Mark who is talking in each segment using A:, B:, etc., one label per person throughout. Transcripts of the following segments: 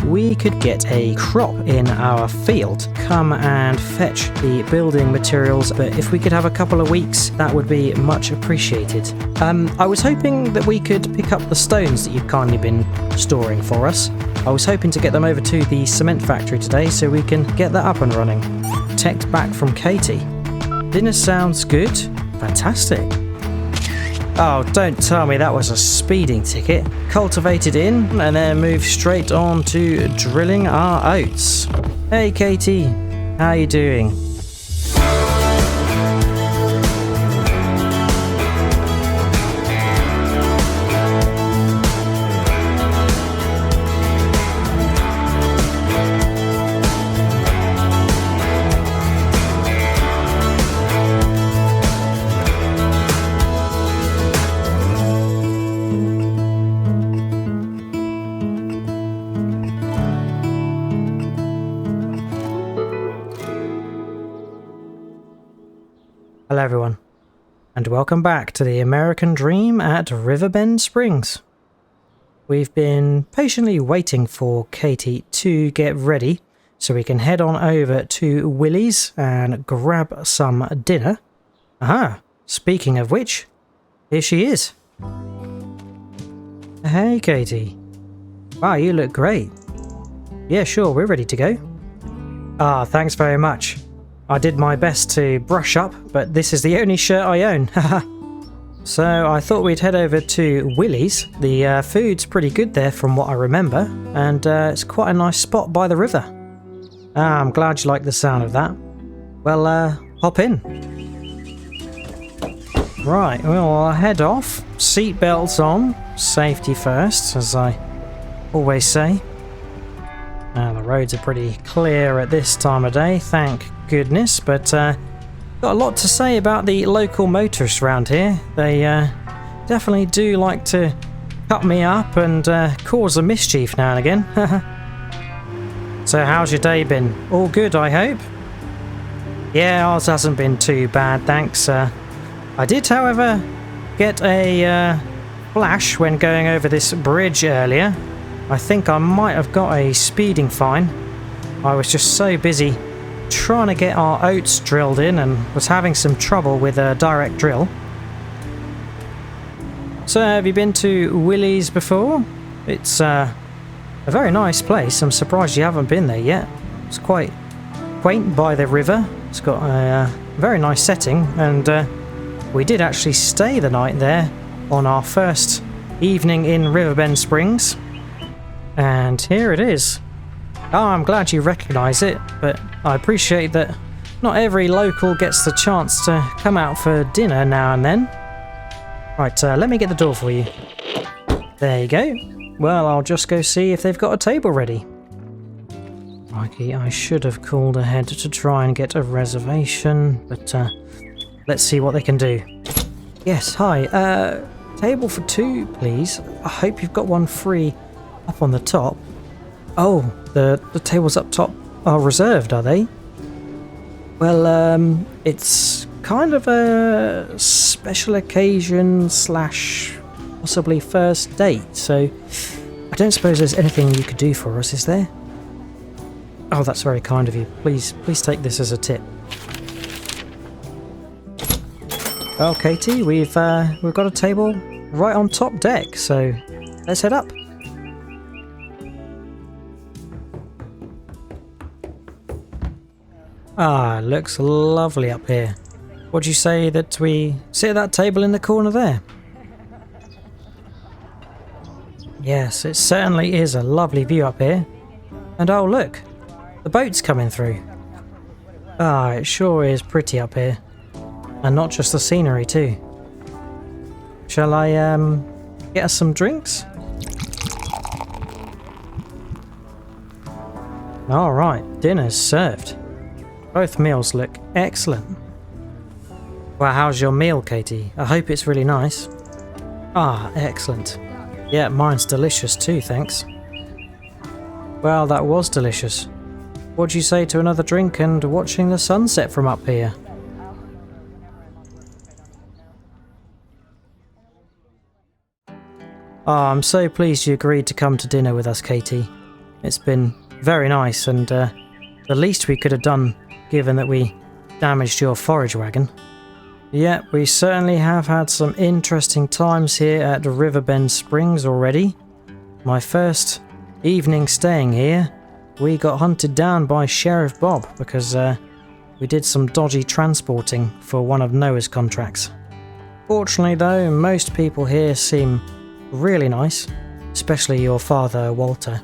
A: we could get a crop in our field. Come and fetch the building materials, but if we could have a couple of weeks, that would be much appreciated. I was hoping that we could pick up the stones that you've kindly been storing for us. I was hoping to get them over to the cement factory today so we can get that up and running. Text back from Katie. Dinner sounds good. Fantastic. Oh, don't tell me that was a speeding ticket. Cultivated in and then move straight on to drilling our oats. Hey Katie, how you doing? Hello everyone, and welcome back to the American Dream at Riverbend Springs. We've been patiently waiting for Katie to get ready so we can head on over to Willies and grab some dinner. Aha, speaking of which, here she is. Hey Katie. Wow, you look great. Yeah, sure, we're ready to go. Ah, thanks very much. I did my best to brush up, but this is the only shirt I own. So I thought we'd head over to Willies. The food's pretty good there from what I remember, and it's quite a nice spot by the river. I'm glad you like the sound of that. Well, hop in. Right, well, I'll head off. Seatbelts on. Safety first, as I always say. The roads are pretty clear at this time of day, thank goodness, but got a lot to say about the local motorists around here. They definitely do like to cut me up and cause a mischief now and again. So how's your day been? All good, I hope? Yeah, ours hasn't been too bad, thanks. I did, however, get a flash when going over this bridge earlier. I think I might have got a speeding fine. I was just so busy trying to get our oats drilled in and was having some trouble with a direct drill. So have you been to Willies before? It's a very nice place. I'm surprised you haven't been there yet. It's quite quaint by the river. It's got a very nice setting, and we did actually stay the night there on our first evening in Riverbend Springs. And here it is. Oh, I'm glad you recognise it, but I appreciate that not every local gets the chance to come out for dinner now and then. Right, let me get the door for you. There you go. Well, I'll just go see if they've got a table ready. Crikey, I should have called ahead to try and get a reservation, but let's see what they can do. Yes, hi. Table for two, please. I hope you've got one free up on the top. Oh, the tables up top are reserved, are they? Well, it's kind of a special occasion slash possibly first date, so I don't suppose there's anything you could do for us, is there? Oh, that's very kind of you. Please take this as a tip. Well, Katie, we've got a table right on top deck, so let's head up. Ah, looks lovely up here. What do you say that we sit at that table in the corner there? Yes, it certainly is a lovely view up here. And oh look, the boat's coming through. Ah, it sure is pretty up here. And not just the scenery too. Shall I get us some drinks? Alright, dinner's served. Both meals look excellent. Well, how's your meal, Katie? I hope it's really nice. Ah, excellent. Yeah, mine's delicious too, thanks. Well, that was delicious. What'd you say to another drink and watching the sunset from up here? Oh, I'm so pleased you agreed to come to dinner with us, Katie. It's been very nice, and the least we could have done, given that we damaged your forage wagon. Yeah, we certainly have had some interesting times here at Riverbend Springs already. My first evening staying here, we got hunted down by Sheriff Bob because we did some dodgy transporting for one of Noah's contracts. Fortunately though, most people here seem really nice, especially your father, Walter.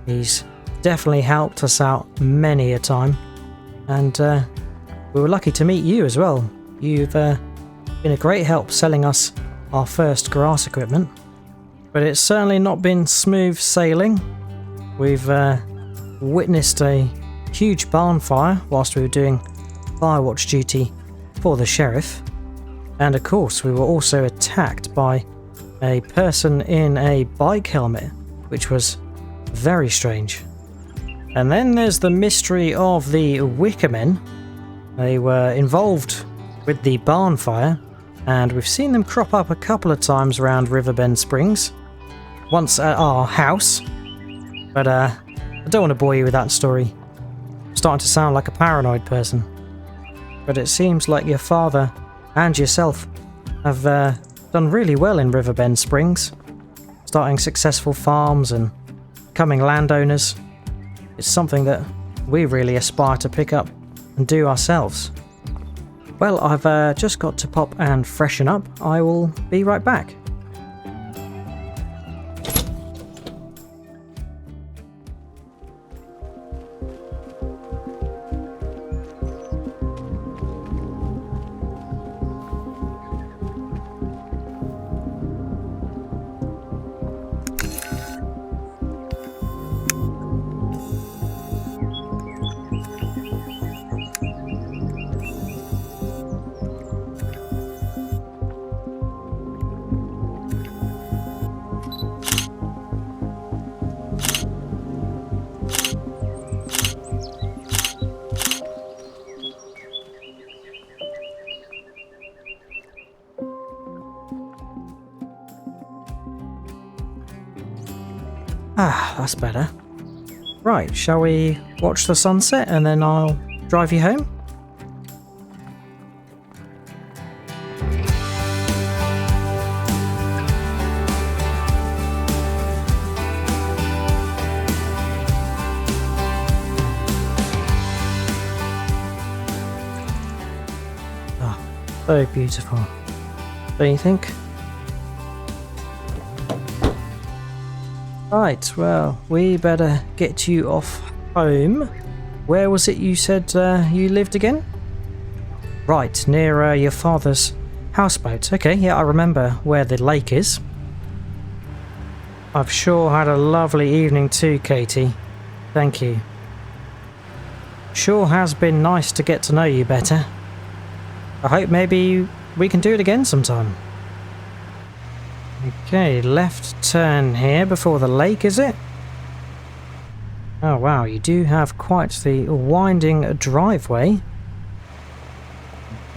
A: He's definitely helped us out many a time, and we were lucky to meet you as well. You've been a great help selling us our first grass equipment, but it's certainly not been smooth sailing. We've witnessed a huge barn fire whilst we were doing firewatch duty for the sheriff, and of course we were also attacked by a person in a bike helmet, which was very strange. And then there's the mystery of the Wicker Men. They were involved with the barn fire, and we've seen them crop up a couple of times around Riverbend Springs. Once at our house, but I don't want to bore you with that story. I'm starting to sound like a paranoid person. But it seems like your father and yourself have done really well in Riverbend Springs, starting successful farms and becoming landowners. It's something that we really aspire to pick up and do ourselves. Well, I've just got to pop and freshen up. I will be right back. Ah, that's better. Right, shall we watch the sunset and then I'll drive you home? Ah, so beautiful. Don't you think? Right, well, we better get you off home. Where was it you said you lived again? Right, near your father's houseboat. Okay, yeah, I remember where the lake is. I've sure had a lovely evening too, Katie. Thank you. Sure has been nice to get to know you better. I hope maybe we can do it again sometime. Okay, left turn here before the lake, is it? Oh wow, you do have quite the winding driveway.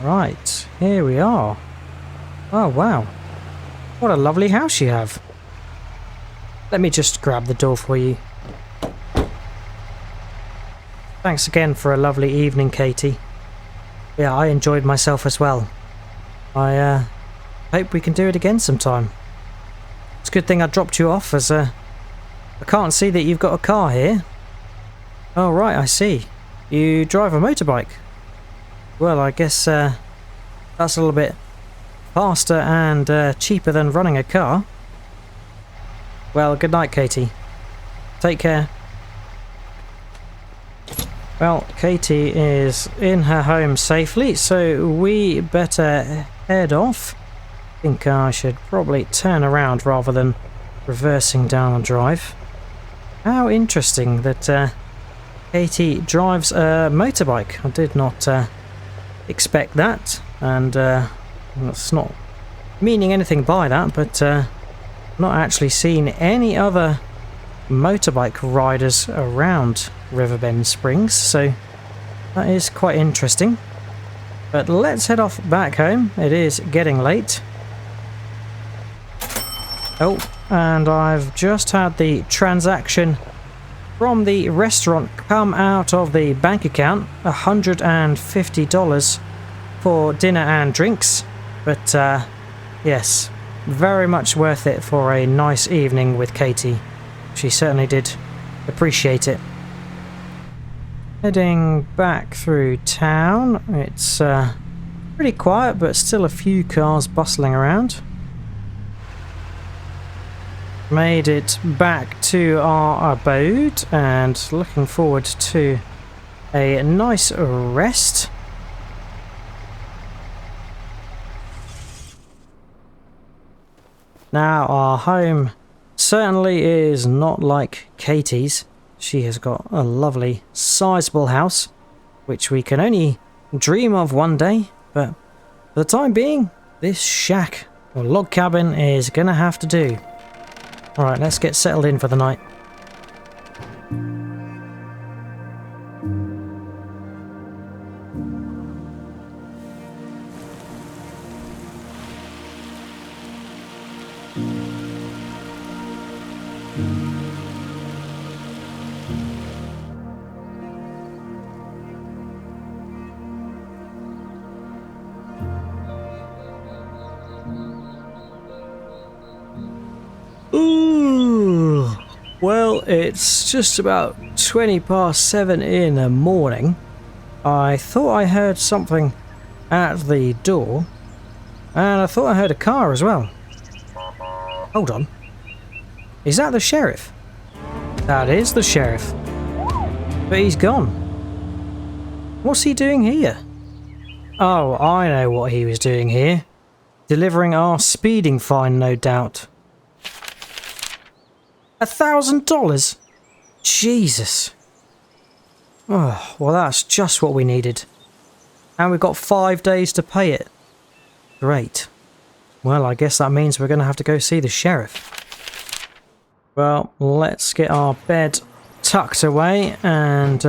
A: Right, here we are. Oh wow, what a lovely house you have. Let me just grab the door for you. Thanks again for a lovely evening, Katie. Yeah, I enjoyed myself as well. I hope we can do it again sometime. It's a good thing I dropped you off, as I can't see that you've got a car here. Oh right, I see. You drive a motorbike. Well, I guess that's a little bit faster and cheaper than running a car. Well, good night, Katie. Take care. Well, Katie is in her home safely, so we better head off. I think I should probably turn around rather than reversing down the drive. How interesting that Katie drives a motorbike. I did not expect that, and that's not meaning anything by that, but not actually seen any other motorbike riders around Riverbend Springs, so that is quite interesting. But let's head off back home. It is getting late. Oh, and I've just had the transaction from the restaurant come out of the bank account, $150 for dinner and drinks. But yes, very much worth it for a nice evening with Katie. She certainly did appreciate it. Heading back through town, it's pretty quiet, but still a few cars bustling around. Made it back to our abode and looking forward to a nice rest. Now, our home certainly is not like Katie's. She has got a lovely, sizable house, which we can only dream of one day, but for the time being, this shack or log cabin is gonna have to do. Alright, let's get settled in for the night. Ooh, well, it's just about 7:20 in the morning. I thought I heard something at the door, and I thought I heard a car as well. Hold on. Is that the sheriff? That is the sheriff. But he's gone. What's he doing here? Oh, I know what he was doing here. Delivering our speeding fine, no doubt. $1,000? Jesus. Oh, well, that's just what we needed. And we've got 5 days to pay it. Great. Well, I guess that means we're going to have to go see the sheriff. Well, let's get our bed tucked away and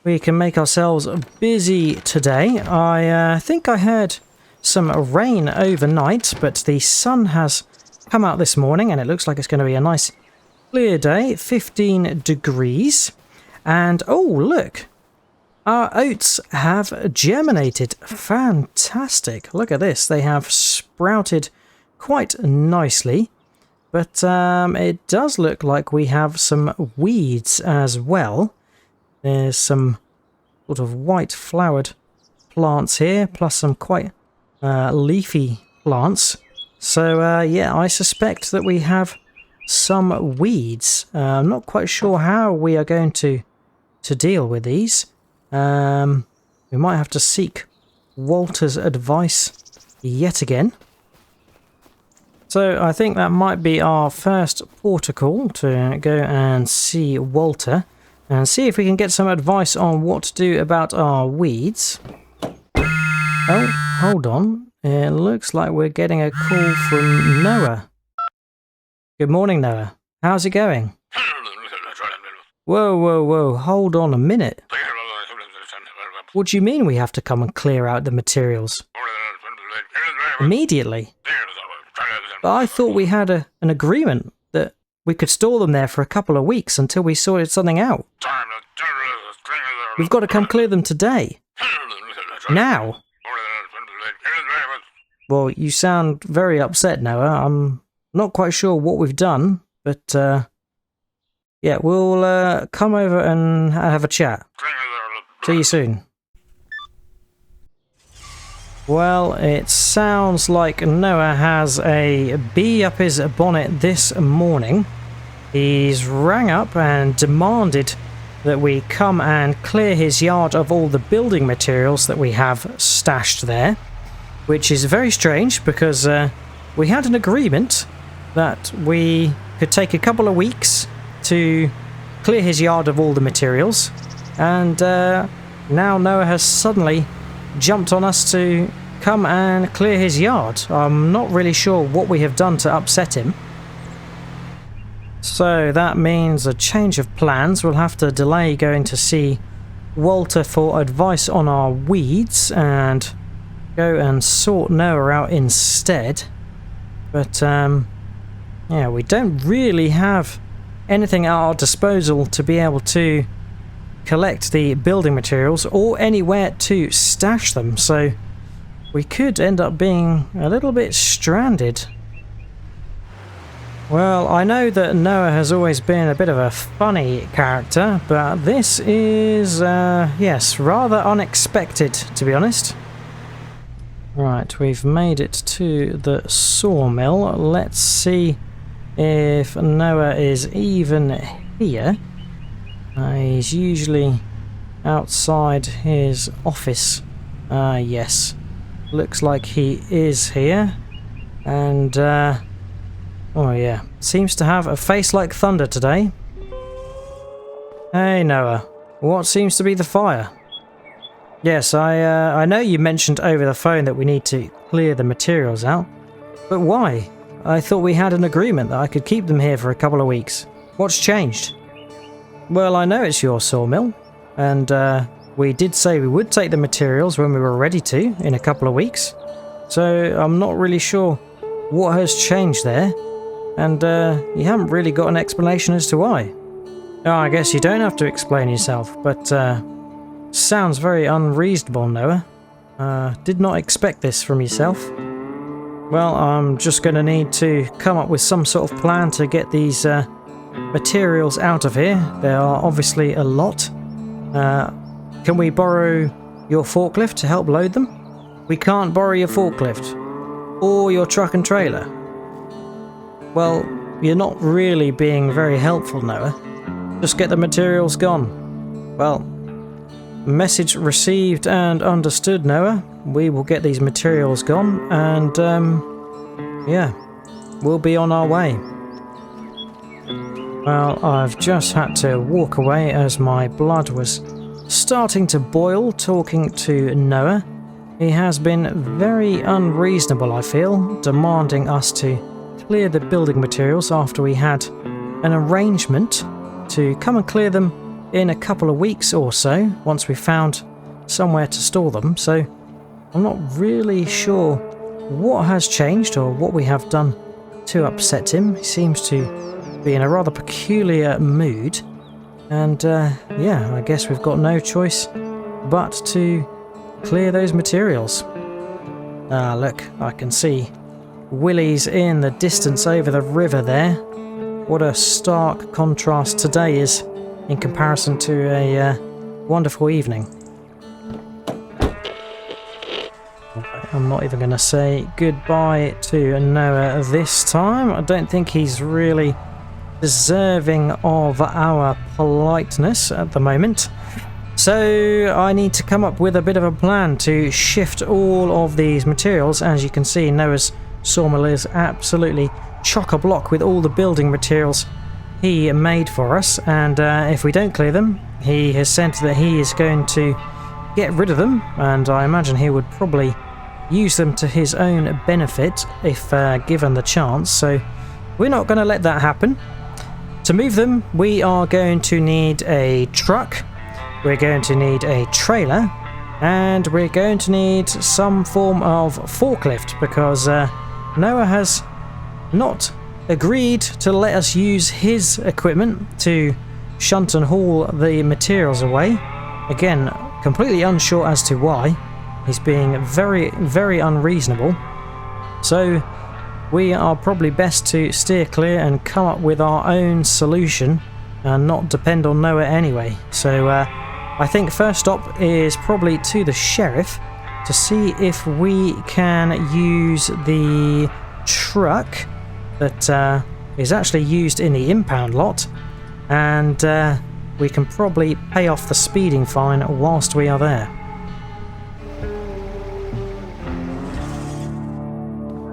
A: we can make ourselves busy today. I think I heard some rain overnight, but the sun has come out this morning and it looks like it's going to be a nice clear day, 15 degrees. And oh, look, our oats have germinated. Fantastic. Look at this. They have sprouted quite nicely. But it does look like we have some weeds as well. There's some sort of white flowered plants here, plus some quite leafy plants. So yeah, I suspect that we have some weeds. I'm not quite sure how we are going to deal with these. We might have to seek Walter's advice yet again. So I think that might be our first protocol, to go and see Walter and see if we can get some advice on what to do about our weeds. Oh, hold on. It looks like we're getting a call from Noah. Good morning, Noah. How's it going? Whoa, whoa, whoa. Hold on a minute. What do you mean we have to come and clear out the materials? Immediately? But I thought we had an agreement that we could store them there for a couple of weeks until we sorted something out. We've got to come clear them today. Now. Well, you sound very upset, Noah. I'm not quite sure what we've done, but yeah, we'll come over and have a chat. See you soon. Well, it sounds like Noah has a bee up his bonnet this morning. He's rang up and demanded that we come and clear his yard of all the building materials that we have stashed there, which is very strange because we had an agreement that we could take a couple of weeks to clear his yard of all the materials, and now Noah has suddenly jumped on us to come and clear his yard. I'm not really sure what we have done to upset him. So that means a change of plans. We'll have to delay going to see Walter for advice on our weeds and go and sort Noah out instead. But yeah, we don't really have anything at our disposal to be able to collect the building materials or anywhere to stash them, so we could end up being a little bit stranded. Well, I know that Noah has always been a bit of a funny character, but this is, yes, rather unexpected, to be honest. Right, we've made it to the sawmill. Let's see if Noah is even here. He's usually outside his office. Yes. Looks like he is here. And, oh yeah, seems to have a face like thunder today. Hey Noah, what seems to be the fire? Yes, I know you mentioned over the phone that we need to clear the materials out. But why? I thought we had an agreement that I could keep them here for a couple of weeks. What's changed? Well, I know it's your sawmill, and we did say we would take the materials when we were ready to, in a couple of weeks. So I'm not really sure what has changed there, and you haven't really got an explanation as to why. Oh, I guess you don't have to explain yourself, but sounds very unreasonable, Noah. Did not expect this from yourself. Well, I'm just going to need to come up with some sort of plan to get these materials out of here. There are obviously a lot. Can we borrow your forklift to help load them? We can't borrow your forklift. Or your truck and trailer. Well, you're not really being very helpful, Noah. Just get the materials gone. Well, message received and understood, Noah. We will get these materials gone and, yeah, we'll be on our way. Well, I've just had to walk away as my blood was starting to boil talking to Noah. He has been very unreasonable, I feel, demanding us to clear the building materials after we had an arrangement to come and clear them in a couple of weeks or so, once we found somewhere to store them. So I'm not really sure what has changed or what we have done to upset him. He seems to be in a rather peculiar mood, and yeah, I guess we've got no choice but to clear those materials. Ah, look, I can see Willies in the distance over the river there. What a stark contrast today is in comparison to a wonderful evening. I'm not even going to say goodbye to Noah this time. I don't think he's really deserving of our politeness at the moment. So I need to come up with a bit of a plan to shift all of these materials. As you can see, Noah's sawmill is absolutely chock-a-block with all the building materials he made for us, and if we don't clear them, he has said that he is going to get rid of them, and I imagine he would probably use them to his own benefit if given the chance, so we're not going to let that happen. To move them, we are going to need a truck, we're going to need a trailer, and we're going to need some form of forklift, because Noah has not agreed to let us use his equipment to shunt and haul the materials away. Again, completely unsure as to why. He's being very, very unreasonable. So we are probably best to steer clear and come up with our own solution and not depend on Noah anyway. So I think first stop is probably to the sheriff to see if we can use the truck that is actually used in the impound lot, and we can probably pay off the speeding fine whilst we are there.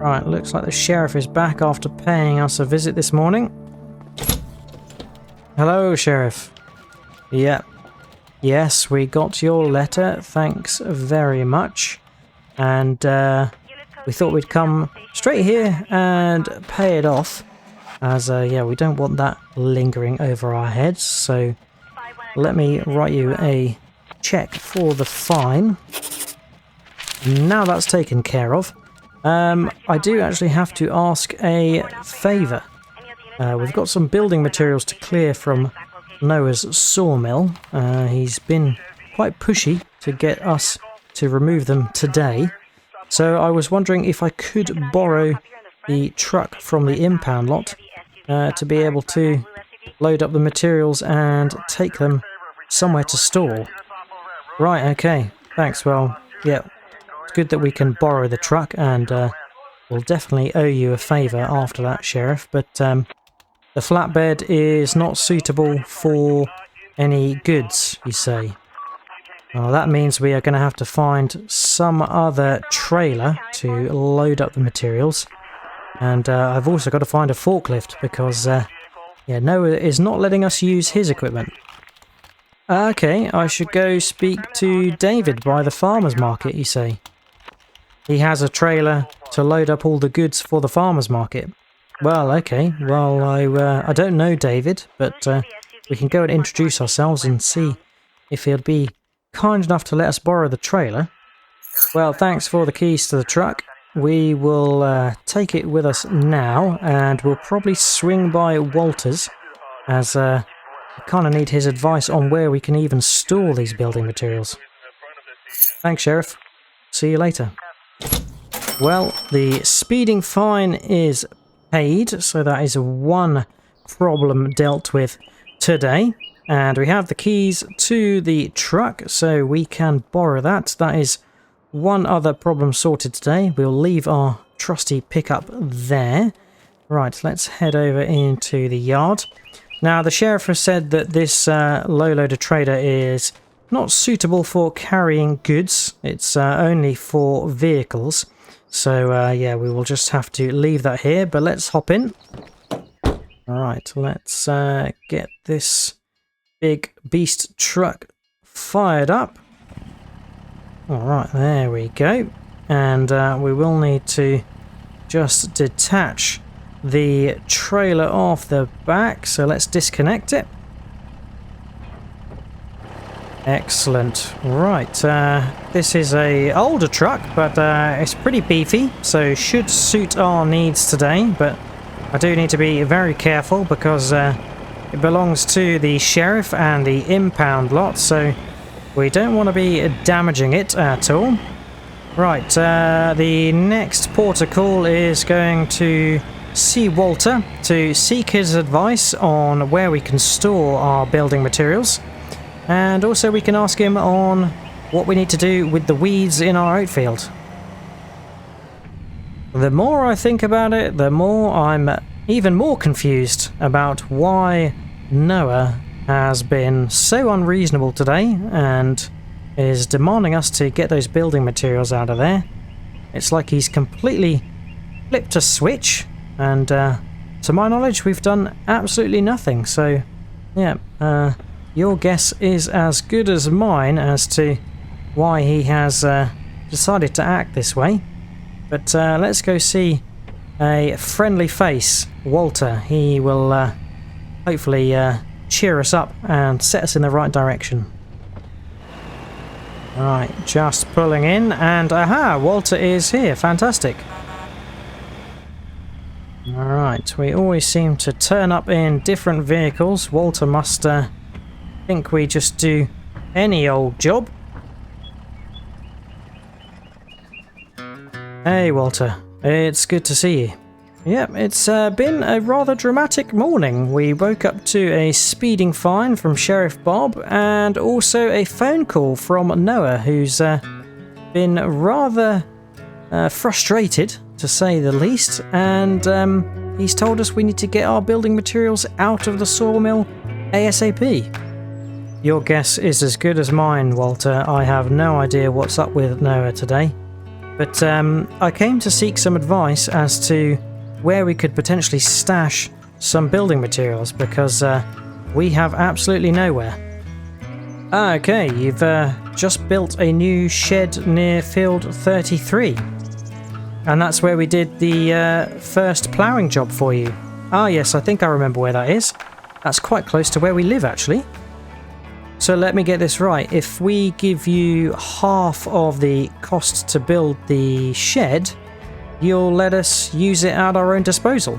A: Right, looks like the sheriff is back after paying us a visit this morning. Hello, Sheriff. Yep. Yes, we got your letter, thanks very much. And we thought we'd come straight here and pay it off, as yeah, we don't want that lingering over our heads. So let me write you a check for the fine. Now that's taken care of, I do actually have to ask a favour. We've got some building materials to clear from Noah's sawmill. He's been quite pushy to get us to remove them today. So I was wondering if I could borrow the truck from the impound lot to be able to load up the materials and take them somewhere to store. Right, okay. Thanks, well, yeah. It's good that we can borrow the truck, and we'll definitely owe you a favour after that, Sheriff, but the flatbed is not suitable for any goods, you say. Well, that means we are going to have to find some other trailer to load up the materials. And I've also got to find a forklift because, yeah, Noah is not letting us use his equipment. Okay, I should go speak to David by the farmer's market, you say. He has a trailer to load up all the goods for the farmer's market. Well, okay, well, I don't know David, but we can go and introduce ourselves and see if he'll be kind enough to let us borrow the trailer. Well, thanks for the keys to the truck. We will take it with us now, and we'll probably swing by Walter's, as we kind of need his advice on where we can even store these building materials. Thanks, Sheriff. See you later. Well, the speeding fine is paid, so that is one problem dealt with today. And we have the keys to the truck, so we can borrow that. That is one other problem sorted today. We'll leave our trusty pickup there. Right, let's head over into the yard. Now, the sheriff has said that this low-loader trailer is not suitable for carrying goods. It's only for vehicles. So, yeah, we will just have to leave that here, but let's hop in. Alright, let's get this big beast truck fired up. Alright, there we go. And we will need to just detach the trailer off the back, so let's disconnect it. Excellent. Right, this is a older truck, but it's pretty beefy, so should suit our needs today, but I do need to be very careful because it belongs to the sheriff and the impound lot, so we don't want to be damaging it at all. Right, the next port of call is going to see Walter to seek his advice on where we can store our building materials. And also we can ask him on what we need to do with the weeds in our outfield. The more I think about it, the more I'm even more confused about why Noah has been so unreasonable today and is demanding us to get those building materials out of there. It's like he's completely flipped a switch, and to my knowledge we've done absolutely nothing. So yeah, your guess is as good as mine as to why he has decided to act this way. But let's go see a friendly face, Walter. He will hopefully cheer us up and set us in the right direction. Right, just pulling in, and aha, Walter is here. Fantastic. Alright, we always seem to turn up in different vehicles. Walter must think we just do any old job. Hey Walter, it's good to see you. Yep, it's been a rather dramatic morning. We woke up to a speeding fine from Sheriff Bob and also a phone call from Noah, who's been rather frustrated, to say the least, and he's told us we need to get our building materials out of the sawmill ASAP. Your guess is as good as mine, Walter. I have no idea what's up with Noah today, but I came to seek some advice as to where we could potentially stash some building materials, because we have absolutely nowhere. Okay, you've just built a new shed near field 33, and that's where we did the first ploughing job for you. Ah yes, I think I remember where that is. That's quite close to where we live actually. So let me get this right. If we give you half of the cost to build the shed, you'll let us use it at our own disposal.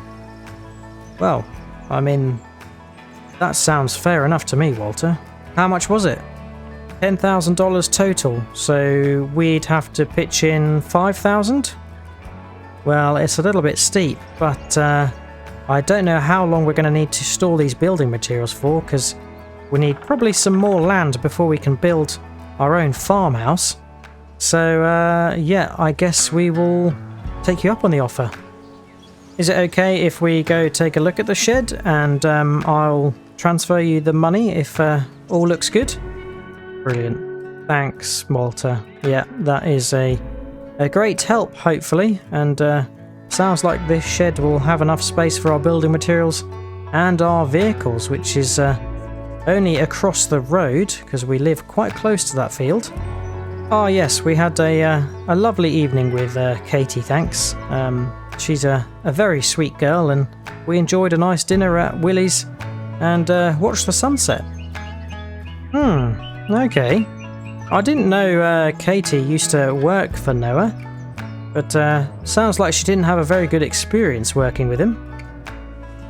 A: Well, I mean, that sounds fair enough to me, Walter. How much was it? $10,000 total, so we'd have to pitch in 5,000? Well, it's a little bit steep, but I don't know how long we're going to need to store these building materials for, because we need probably some more land before we can build our own farmhouse. So, yeah, I guess we will take you up on the offer. Is it okay if we go take a look at the shed and I'll transfer you the money if all looks good? Brilliant. Thanks, Walter. Yeah, that is a great help, hopefully, and sounds like this shed will have enough space for our building materials and our vehicles, which is only across the road because we live quite close to that field. Oh yes, we had a lovely evening with Katie, thanks. She's a very sweet girl, and we enjoyed a nice dinner at Willies and watched the sunset. Okay. I didn't know Katie used to work for Noah, but sounds like she didn't have a very good experience working with him.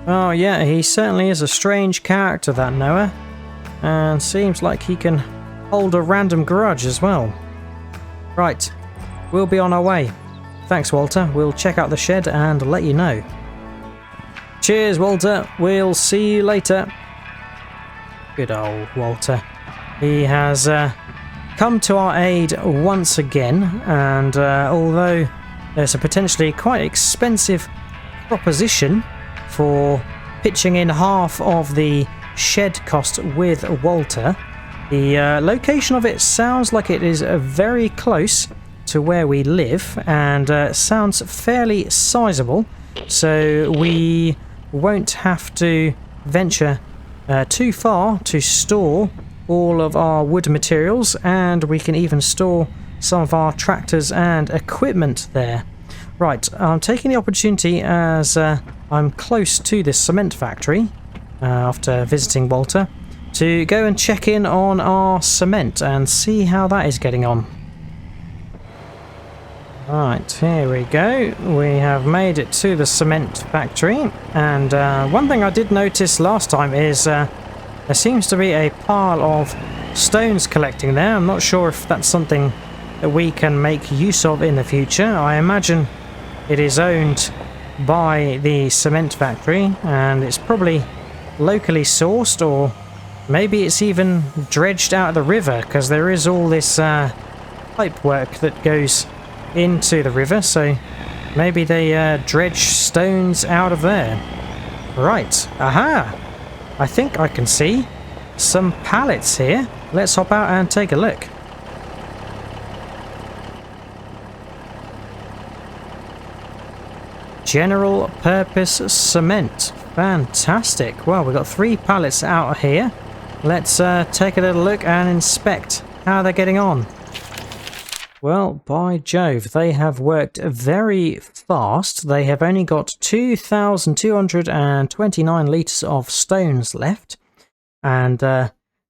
A: Oh yeah, he certainly is a strange character, that Noah, and seems like he can hold a random grudge as well. Right, we'll be on our way. Thanks, Walter. We'll check out the shed and let you know. Cheers, Walter. We'll see you later. Good old Walter. He has come to our aid once again, and although there's a potentially quite expensive proposition for pitching in half of the shed cost with Walter, the location of it sounds like it is very close to where we live, and sounds fairly sizable, so we won't have to venture too far to store all of our wood materials, and we can even store some of our tractors and equipment there. Right, I'm taking the opportunity as I'm close to this cement factory after visiting Walter to go and check in on our cement and see how that is getting on. Right, here we go. We have made it to the cement factory, and one thing I did notice last time is there seems to be a pile of stones collecting there. I'm not sure if that's something that we can make use of in the future. I imagine it is owned by the cement factory, and it's probably locally sourced, or maybe it's even dredged out of the river, because there is all this pipe work that goes into the river, so maybe they dredge stones out of there. Right, aha! I think I can see some pallets here. Let's hop out and take a look. General purpose cement. Fantastic. Well, we've got 3 pallets out of here. Let's take a little look and inspect how they're getting on. Well, by Jove, they have worked very fast. They have only got 2,229 litres of stones left. And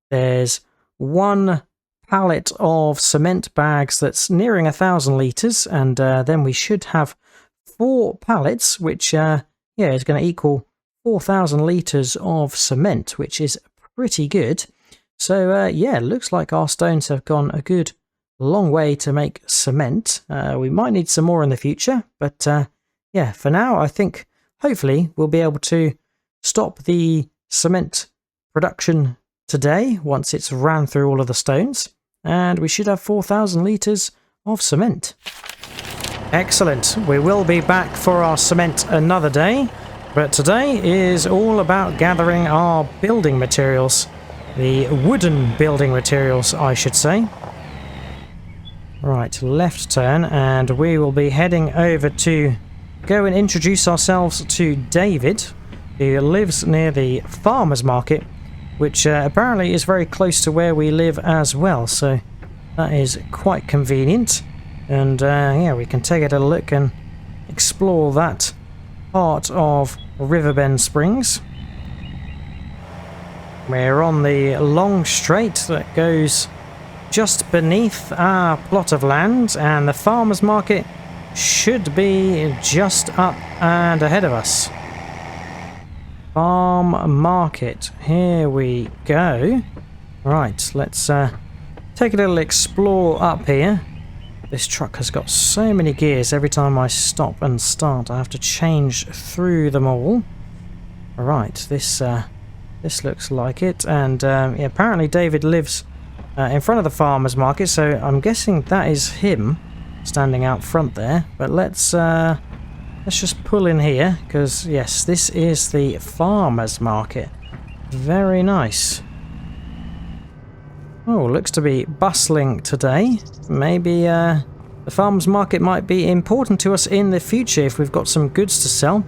A: there's 1 pallet of cement bags that's nearing 1,000 litres. And then we should have 4 pallets, which is going to equal 4,000 litres of cement, which is pretty good. So, yeah, looks like our stones have gone a good long way to make cement. We might need some more in the future, but yeah, for now I think hopefully we'll be able to stop the cement production today once it's ran through all of the stones, and we should have 4,000 litres of cement. Excellent. We will be back for our cement another day, but today is all about gathering our building materials, the wooden building materials I should say. Right, left turn, and we will be heading over to go and introduce ourselves to David, who lives near the farmer's market, which apparently is very close to where we live as well, so that is quite convenient. And yeah, we can take it a look and explore that part of Riverbend Springs. We're on the long straight that goes just beneath our plot of land, and the farmer's market should be just up and ahead of us. farm market. Here we go. Right, let's take a little explore up here. This truck has got so many gears. Every time I stop and start, I have to change through them all. Right, this looks like it. And yeah, apparently David lives in front of the farmer's market, so I'm guessing that is him standing out front there. But let's just pull in here, because yes, this is the farmer's market. Very nice. Oh, looks to be bustling today. Maybe the farmer's market might be important to us in the future if we've got some goods to sell.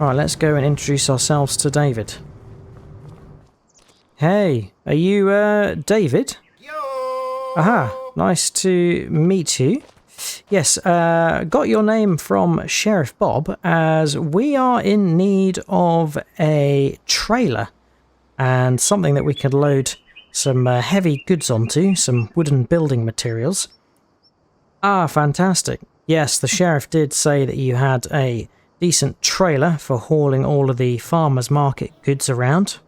A: Alright, let's go and introduce ourselves to David. Hey, are you David?
B: Yo!
A: Aha, nice to meet you. Yes, got your name from Sheriff Bob, as we are in need of a trailer and something that we could load some heavy goods onto, some wooden building materials. Ah, fantastic. Yes, the sheriff did say that you had a decent trailer for hauling all of the farmer's market goods around.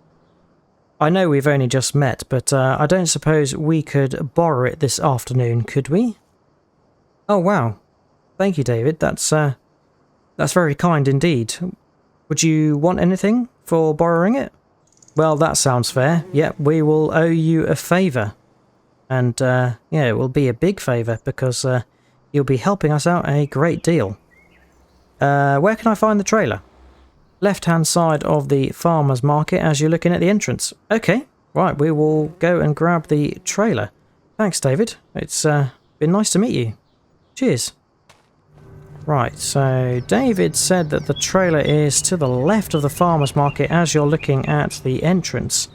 A: I know we've only just met, but I don't suppose we could borrow it this afternoon, could we? Oh, wow. Thank you, David. That's very kind indeed. Would you want anything for borrowing it? Well, that sounds fair. Yep, we will owe you a favour. And, yeah, it will be a big favour, because you'll be helping us out a great deal. Where can I find the trailer? Left-hand side of the farmer's market as you're looking at the entrance. Okay, right, we will go and grab the trailer. Thanks, David. It's been nice to meet you. Cheers. Right, so David said that the trailer is to the left of the farmer's market as you're looking at the entrance.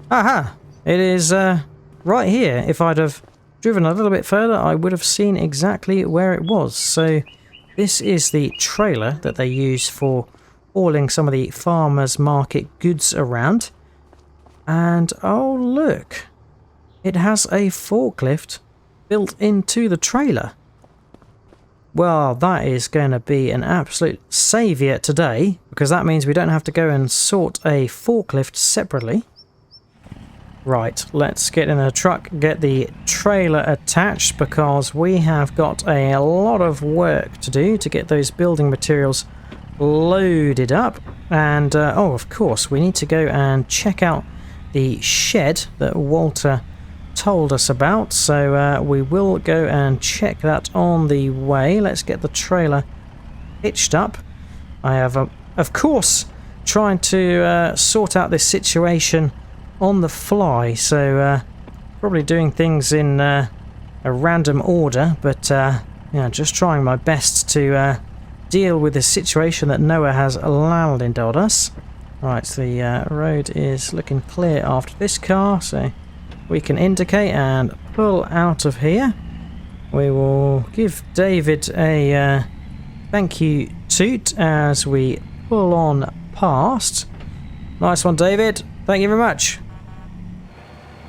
A: Aha! It is right here. If I'd have driven a little bit further, I would have seen exactly where it was. So this is the trailer that they use for hauling some of the farmer's market goods around. And oh look, it has a forklift built into the trailer. Well, that is going to be an absolute saviour today, because that means we don't have to go and sort a forklift separately. Right, let's get in a truck, get the trailer attached, because we have got a lot of work to do to get those building materials loaded up. And, oh, of course, we need to go and check out the shed that Walter told us about, so we will go and check that on the way. Let's get the trailer hitched up. I have, of course, trying to sort out this situation on the fly, so probably doing things in a random order, but yeah, just trying my best to deal with the situation that Noah has landed on us. Right, so the road is looking clear after this car, so we can indicate and pull out of here. We will give David a thank you toot as we pull on past. Nice one, David. Thank you very much.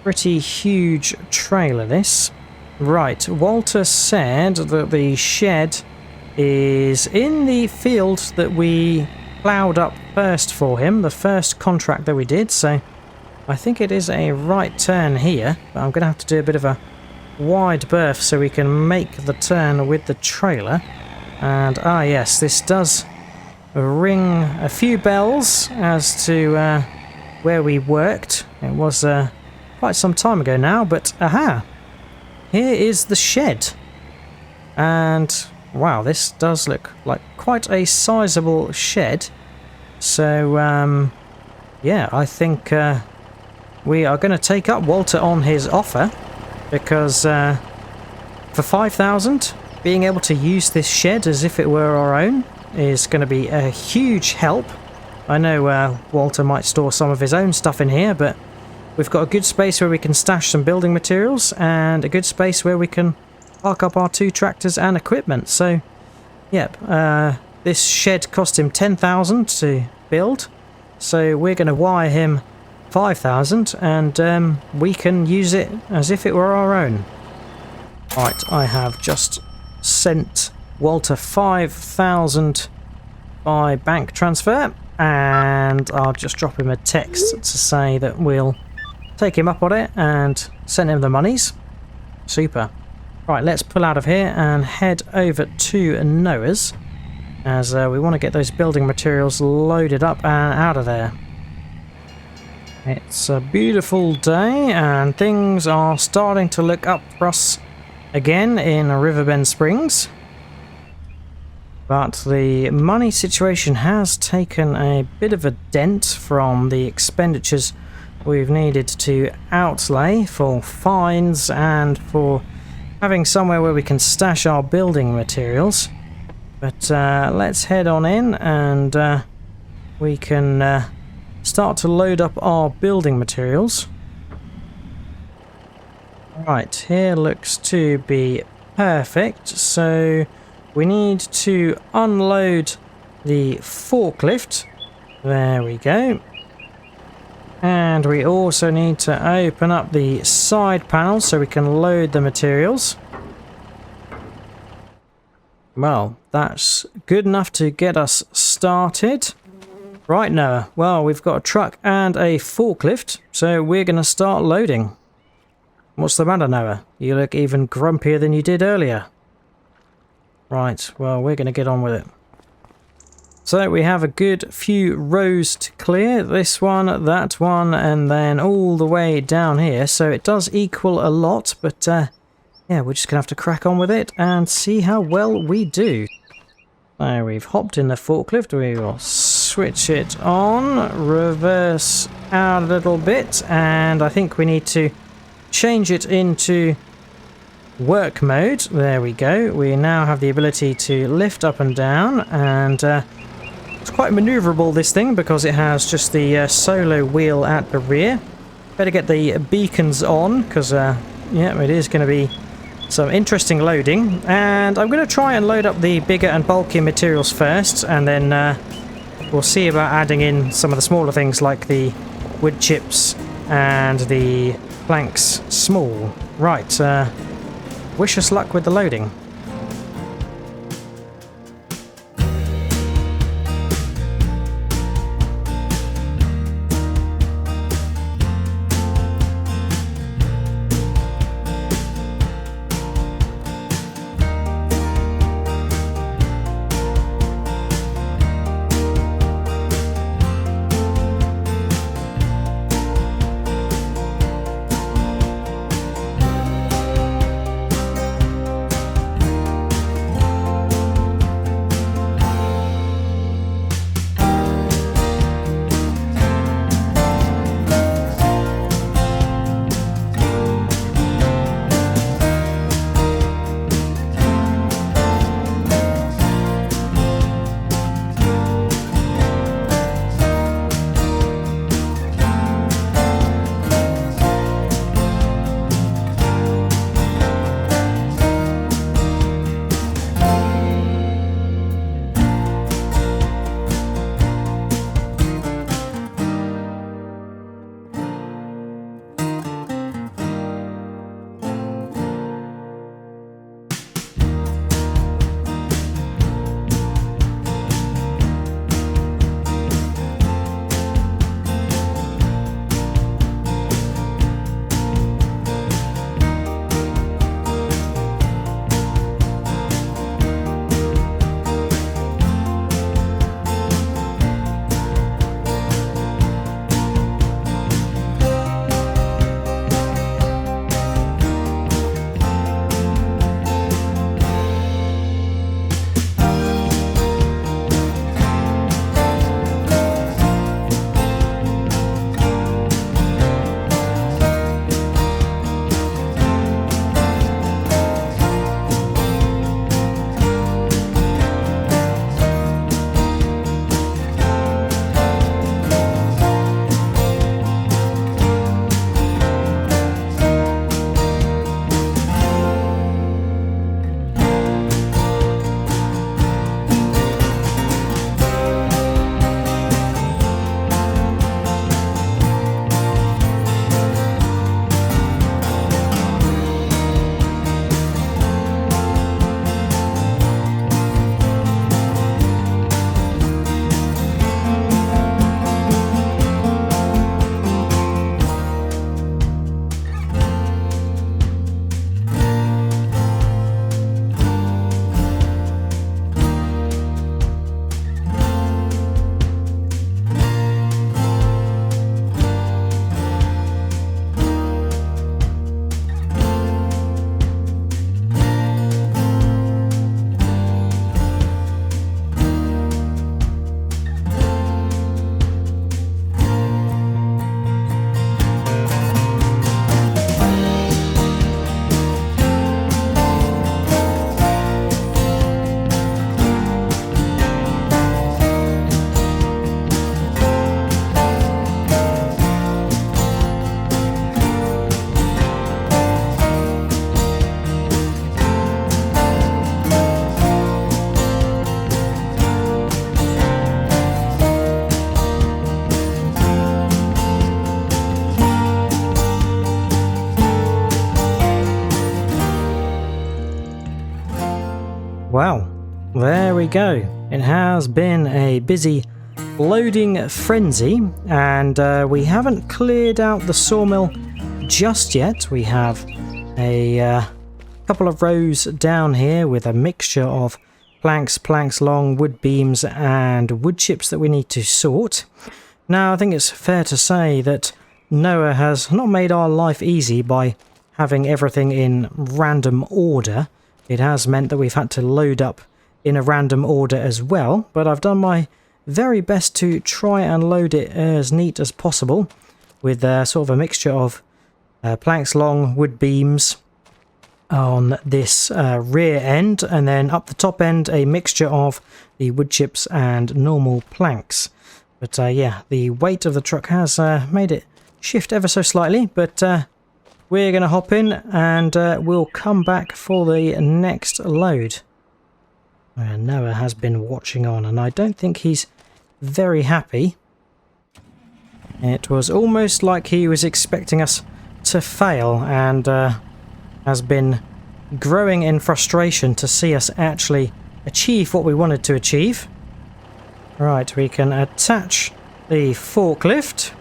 A: Pretty huge trailer, this. Right, Walter said that the shed is in the field that we ploughed up first for him, the first contract that we did, so I think it is a right turn here, but I'm going to have to do a bit of a wide berth so we can make the turn with the trailer. And ah yes, this does ring a few bells as to where we worked. It was quite some time ago now, but aha! Here is the shed. And wow, this does look like quite a sizable shed. So yeah, I think we are going to take up Walter on his offer, because for 5,000, being able to use this shed as if it were our own is going to be a huge help. I know Walter might store some of his own stuff in here, but we've got a good space where we can stash some building materials and a good space where we can park up our 2 tractors and equipment. So, yep, this shed cost him 10,000 to build, so we're going to wire him 5,000 and we can use it as if it were our own. Right, I have just sent Walter 5,000 by bank transfer, and I'll just drop him a text to say that we'll take him up on it and send him the monies. Super. Right, let's pull out of here and head over to Noah's, as we want to get those building materials loaded up and out of there. It's a beautiful day and things are starting to look up for us again in Riverbend Springs. But the money situation has taken a bit of a dent from the expenditures we've needed to outlay for fines and for having somewhere where we can stash our building materials. But let's head on in and we can start to load up our building materials. Right, here looks to be perfect. So we need to unload the forklift. There we go. And we also need to open up the side panel so we can load the materials. Well, that's good enough to get us started. Right, Noah. Well, we've got a truck and a forklift, so we're going to start loading. What's the matter, Noah? You look even grumpier than you did earlier. Right, well, we're going to get on with it. So we have a good few rows to clear. This one, that one, and then all the way down here. So it does equal a lot, but yeah, we're just going to have to crack on with it and see how well we do. So we've hopped in the forklift. We will switch it on, reverse out a little bit, and I think we need to change it into work mode. There we go. We now have the ability to lift up and down, and it's quite maneuverable, this thing, because it has just the solo wheel at the rear. Better get the beacons on, because yeah, it is going to be some interesting loading. And I'm going to try and load up the bigger and bulkier materials first, and then we'll see about adding in some of the smaller things like the wood chips and the planks small. Right, wish us luck with the loading. Well, there we go. It has been a busy loading frenzy, and we haven't cleared out the sawmill just yet. We have a couple of rows down here with a mixture of planks long, wood beams and wood chips that we need to sort. Now, I think it's fair to say that Noah has not made our life easy by having everything in random order. It has meant that we've had to load up in a random order as well, but I've done my very best to try and load it as neat as possible with sort of a mixture of planks long, wood beams on this rear end, and then up the top end a mixture of the wood chips and normal planks. But yeah, the weight of the truck has made it shift ever so slightly, but we're going to hop in and we'll come back for the next load. Noah has been watching on, and I don't think he's very happy. It was almost like he was expecting us to fail, and has been growing in frustration to see us actually achieve what we wanted to achieve. Right, we can attach the forklift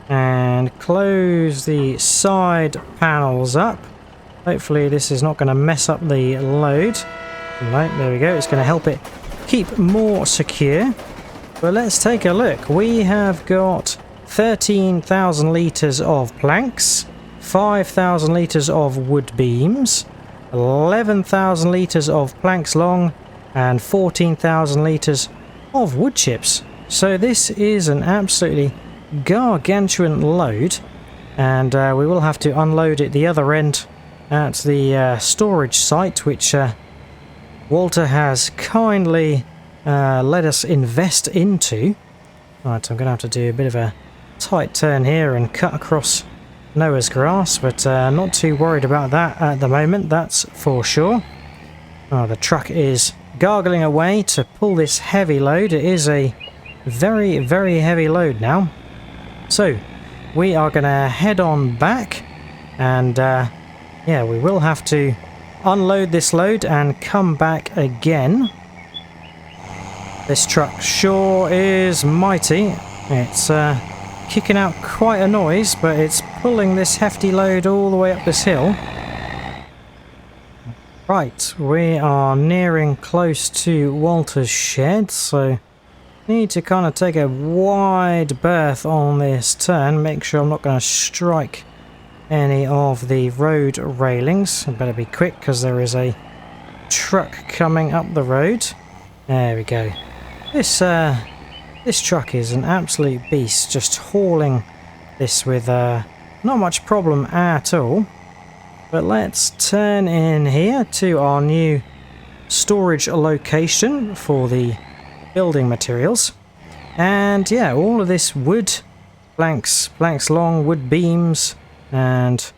A: and close the side panels up. Hopefully this is not going to mess up the load. Right, there we go. It's going to help it keep more secure. But let's take a look. We have got 13,000 litres of planks, 5,000 litres of wood beams, 11,000 litres of planks long, and 14,000 litres of wood chips. So this is an absolutely gargantuan load, and we will have to unload it the other end at the storage site, which Walter has kindly let us invest into. Right, I'm going to have to do a bit of a tight turn here and cut across Noah's grass, but not too worried about that at the moment, that's for sure. Oh, the truck is gargling away to pull this heavy load. It is a very, very heavy load now. So, we are going to head on back, and yeah, we will have to unload this load and come back again. This truck sure is mighty. It's kicking out quite a noise, but it's pulling this hefty load all the way up this hill. Right, we are nearing close to Walter's shed, so need to kind of take a wide berth on this turn, make sure I'm not going to strike any of the road railings. I better be quick because there is a truck coming up the road. There we go. This truck is an absolute beast, just hauling this with not much problem at all. But let's turn in here to our new storage location for the building materials. And yeah, all of this wood, planks long, wood beams, and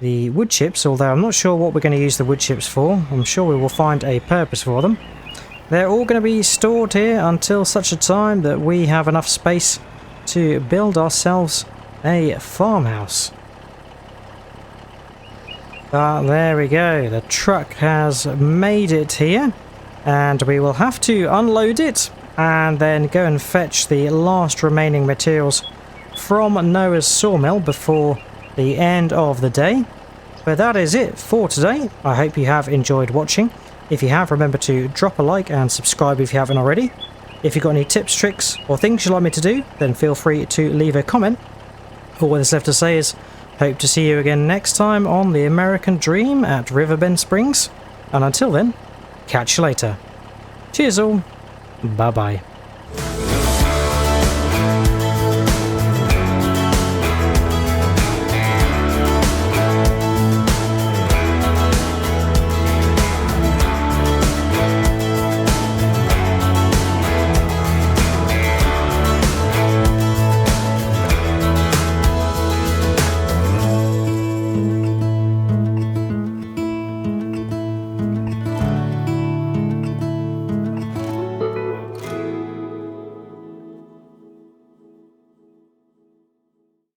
A: the wood chips, although I'm not sure what we're going to use the wood chips for. I'm sure we will find a purpose for them. They're all going to be stored here until such a time that we have enough space to build ourselves a farmhouse. There we go, the truck has made it here, and we will have to unload it and then go and fetch the last remaining materials from Noah's sawmill before the end of the day. But that is it for today. I hope you have enjoyed watching. If you have, remember to drop a like and subscribe if you haven't already. If you've got any tips, tricks or things you'd like me to do, then feel free to leave a comment. All that's left to say is hope to see you again next time on the American Dream at Riverbend Springs. And until then, catch you later. Cheers all. Bye bye.